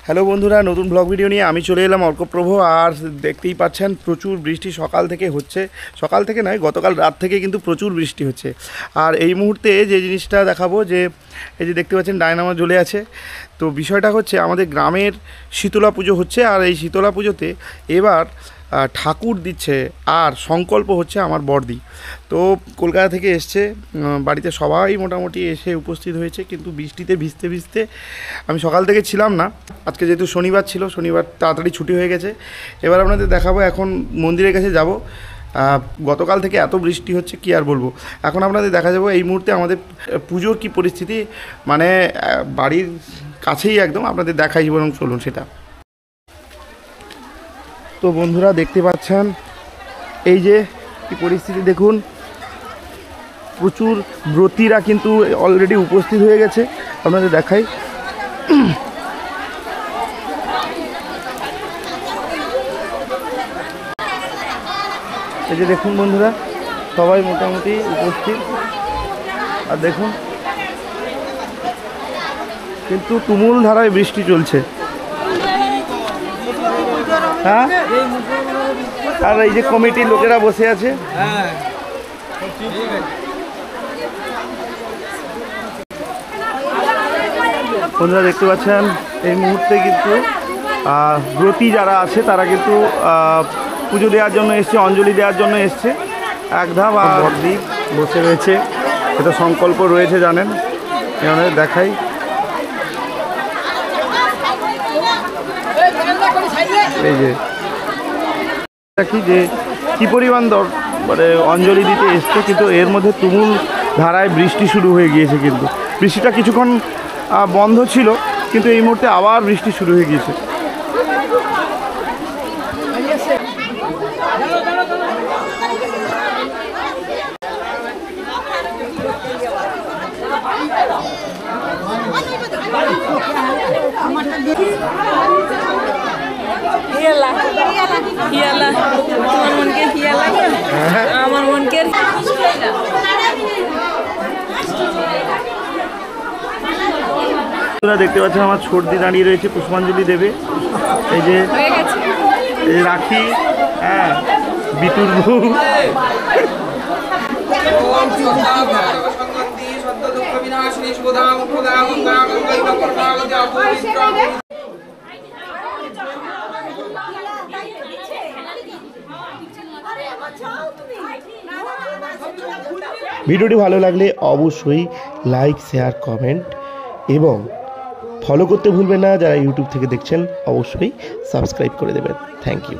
Hello বন্ধুরা, নতুন blog video নিয়ে আমি চলে এলাম অর্কপ্রভ। আর দেখতেই পাচ্ছেন প্রচুর বৃষ্টি সকাল থেকে হচ্ছে। সকাল থেকে নয়, গতকাল রাত থেকে কিন্তু প্রচুর বৃষ্টি হচ্ছে। আর এই মুহূর্তে যে জিনিসটা দেখাবো, যে এই যে দেখতে পাচ্ছেন ডায়নামো জ্বলে আছে। তো বিষয়টা হচ্ছে আমাদের গ্রামের শীতলা পুজো হচ্ছে। আর এই শীতলা পুজোতে এবার ঠাকুর দিচ্ছে আর সংকল্প হচ্ছে আমার বড়দি। তো কলকাতা থেকে এসছে, বাড়িতে সবাই মোটামুটি এসে উপস্থিত হয়েছে, কিন্তু বৃষ্টিতে ভিজতে ভিজতে আমি সকাল থেকে ছিলাম না। আজকে যেহেতু শনিবার ছিল, শনিবার তাড়াতাড়ি ছুটি হয়ে গেছে। এবার আপনাদের দেখাবো, এখন মন্দিরের কাছে যাব। গতকাল থেকে এত বৃষ্টি হচ্ছে কি আর বলবো। এখন আপনাদের দেখা যাবো এই মুহূর্তে আমাদের পুজোর কি পরিস্থিতি, মানে বাড়ির কাছেই একদম আপনাদের দেখাই, বরং চলুন সেটা। তো বন্ধুরা দেখতে পাচ্ছেন এই যে কি পরিস্থিতি, দেখুন প্রচুর ব্রতীরা কিন্তু অলরেডি উপস্থিত হয়ে গেছে। আপনাদের দেখাই, এই যে দেখুন বন্ধুরা, সবাই মোটামুটি উপস্থিত। আর দেখুন কিন্তু তুমুল ধারায় বৃষ্টি চলছে। হ্যাঁ, আর এই যে কমিটির লোকেরা বসে আছে। বন্ধুরা দেখতে পাচ্ছেন এই মুহূর্তে কিন্তু ব্রতী যারা আছে তারা কিন্তু পুজো দেওয়ার জন্য এসছে, অঞ্জলি দেওয়ার জন্য এসছে। এক ধাপ আর বড়দি বসে রয়েছে, এটা সংকল্প রয়েছে জানেন। এখানে দেখাই, এই যে দেখি যে কী পরিমাণ মানে অঞ্জলি দিতে এসছে, কিন্তু এর মধ্যে তুমুল ধারায় বৃষ্টি শুরু হয়ে গিয়েছে। কিন্তু বৃষ্টিটা কিছুক্ষণ বন্ধ ছিল, কিন্তু এই মুহূর্তে আবার বৃষ্টি শুরু হয়ে গিয়েছে। দেখতে পাচ্ছেন আমার ছোটদি দাঁড়িয়ে রয়েছে, পুষ্পাঞ্জলি দেবে। এই যে রাখি, হ্যাঁ, বিটুর বউ। ভিডিওটি ভালো লাগলে অবশ্যই লাইক, শেয়ার, কমেন্ট এবং ফলো করতে ভুলবেন না। যারা ইউটিউব থেকে দেখছেন অবশ্যই সাবস্ক্রাইব করে দেবেন। Thank you.